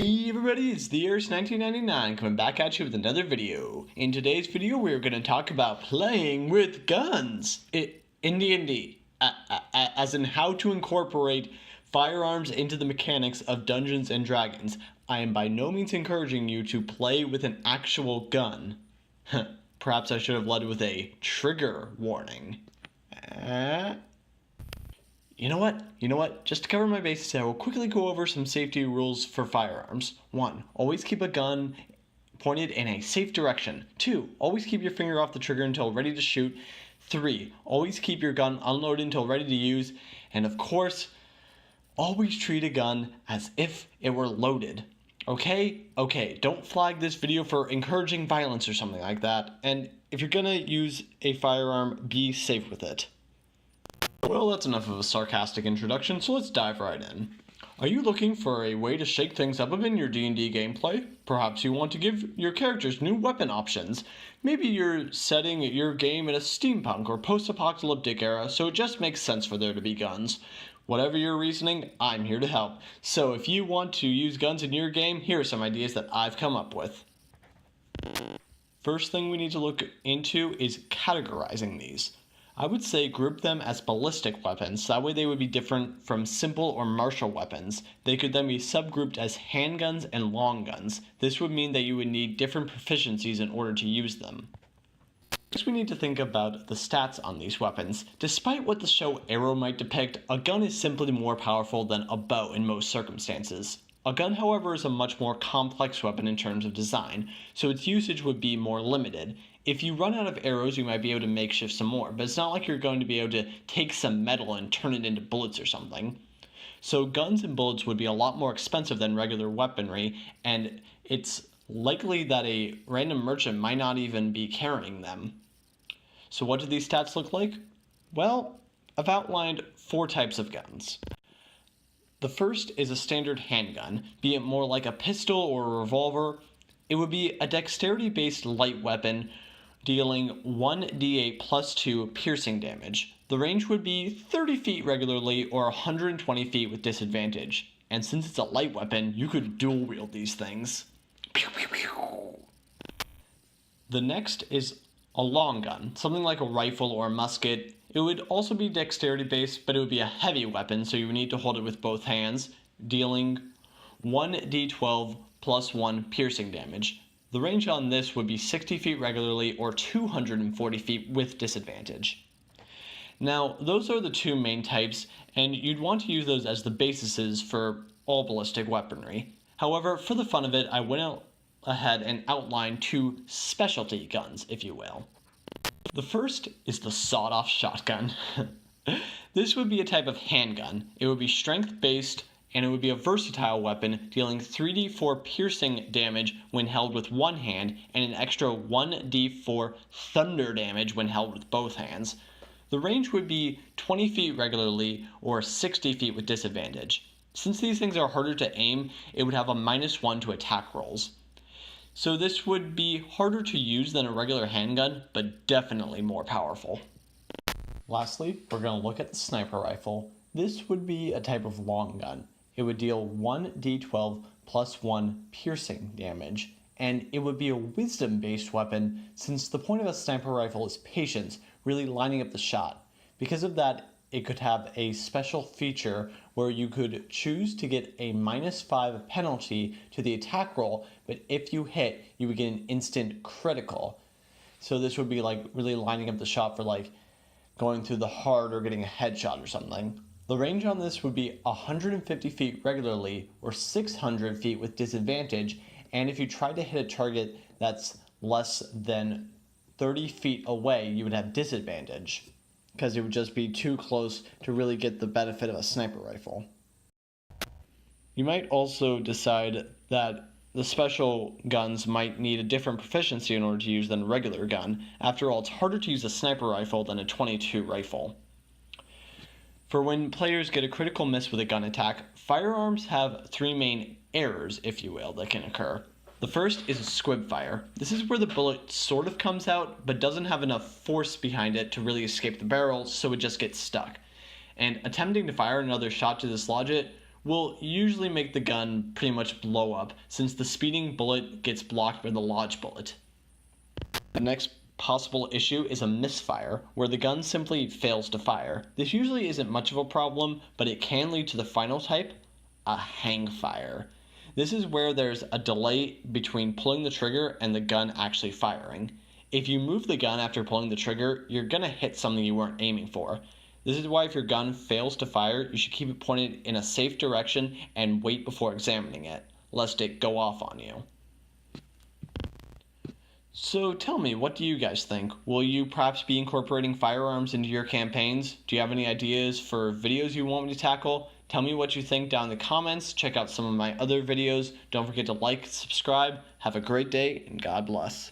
Hey everybody, it's the year's 1999 coming back at you with another video. In today's video, we're going to talk about playing with guns in D&D, as in how to incorporate firearms into the mechanics of Dungeons and Dragons. I am by no means encouraging you to play with an actual gun. Perhaps I should have led with a trigger warning. You know what? Just to cover my bases, I will quickly go over some safety rules for firearms. 1. Always keep a gun pointed in a safe direction. 2. Always keep your finger off the trigger until ready to shoot. 3. Always keep your gun unloaded until ready to use. And of course, always treat a gun as if it were loaded. Okay, don't flag this video for encouraging violence or something like that. And if you're gonna use a firearm, be safe with it. Well, that's enough of a sarcastic introduction, so let's dive right in. Are you looking for a way to shake things up in your D&D gameplay? Perhaps you want to give your characters new weapon options. Maybe you're setting your game in a steampunk or post-apocalyptic era, so it just makes sense for there to be guns. Whatever your reasoning, I'm here to help. So if you want to use guns in your game, here are some ideas that I've come up with. First thing we need to look into is categorizing these. I would say group them as ballistic weapons, that way they would be different from simple or martial weapons. They could then be subgrouped as handguns and long guns. This would mean that you would need different proficiencies in order to use them. Next, we need to think about the stats on these weapons. Despite what the show Arrow might depict, a gun is simply more powerful than a bow in most circumstances. A gun, however, is a much more complex weapon in terms of design, so its usage would be more limited. If you run out of arrows, you might be able to makeshift some more, but it's not like you're going to be able to take some metal and turn it into bullets or something. So guns and bullets would be a lot more expensive than regular weaponry, and it's likely that a random merchant might not even be carrying them. So what do these stats look like? Well, I've outlined 4 types of guns. The first is a standard handgun, be it more like a pistol or a revolver. It would be a dexterity-based light weapon, dealing 1d8 plus 2 piercing damage. The range would be 30 feet regularly or 120 feet with disadvantage. And since it's a light weapon, you could dual wield these things. The next is a long gun, something like a rifle or a musket. It would also be dexterity based, but it would be a heavy weapon, so you would need to hold it with both hands, dealing 1d12 plus 1 piercing damage. The range on this would be 60 feet regularly or 240 feet with disadvantage. Now, those are the 2 main types, and you'd want to use those as the bases for all ballistic weaponry. However, for the fun of it, I went ahead and outlined 2 specialty guns, if you will. The first is the sawed-off shotgun. This would be a type of handgun. It would be strength-based, and it would be a versatile weapon, dealing 3d4 piercing damage when held with one hand, and an extra 1d4 thunder damage when held with both hands. The range would be 20 feet regularly, or 60 feet with disadvantage. Since these things are harder to aim, it would have a -1 to attack rolls. So this would be harder to use than a regular handgun, but definitely more powerful. Lastly, we're going to look at the sniper rifle. This would be a type of long gun. It would deal 1d12 plus 1 piercing damage, and it would be a wisdom-based weapon since the point of a sniper rifle is patience, really lining up the shot. Because of that, it could have a special feature where you could choose to get a -5 penalty to the attack roll, but if you hit, you would get an instant critical. So this would be like really lining up the shot for like going through the heart or getting a headshot or something. The range on this would be 150 feet regularly or 600 feet with disadvantage, and if you tried to hit a target that's less than 30 feet away, you would have disadvantage, because it would just be too close to really get the benefit of a sniper rifle. You might also decide that the special guns might need a different proficiency in order to use than a regular gun. After all, it's harder to use a sniper rifle than a .22 rifle. For when players get a critical miss with a gun attack, firearms have 3 main errors, if you will, that can occur. The first is a squib fire. This is where the bullet sort of comes out, but doesn't have enough force behind it to really escape the barrel, so it just gets stuck. And attempting to fire another shot to dislodge it will usually make the gun pretty much blow up, since the speeding bullet gets blocked by the lodge bullet. The next possible issue is a misfire, where the gun simply fails to fire. This usually isn't much of a problem, but it can lead to the final type, a hang fire. This is where there's a delay between pulling the trigger and the gun actually firing. If you move the gun after pulling the trigger, you're going to hit something you weren't aiming for. This is why if your gun fails to fire, you should keep it pointed in a safe direction and wait before examining it, lest it go off on you. So tell me, what do you guys think? Will you perhaps be incorporating firearms into your campaigns? Do you have any ideas for videos you want me to tackle? Tell me what you think down in the comments. Check out some of my other videos. Don't forget to like, subscribe. Have a great day, and God bless.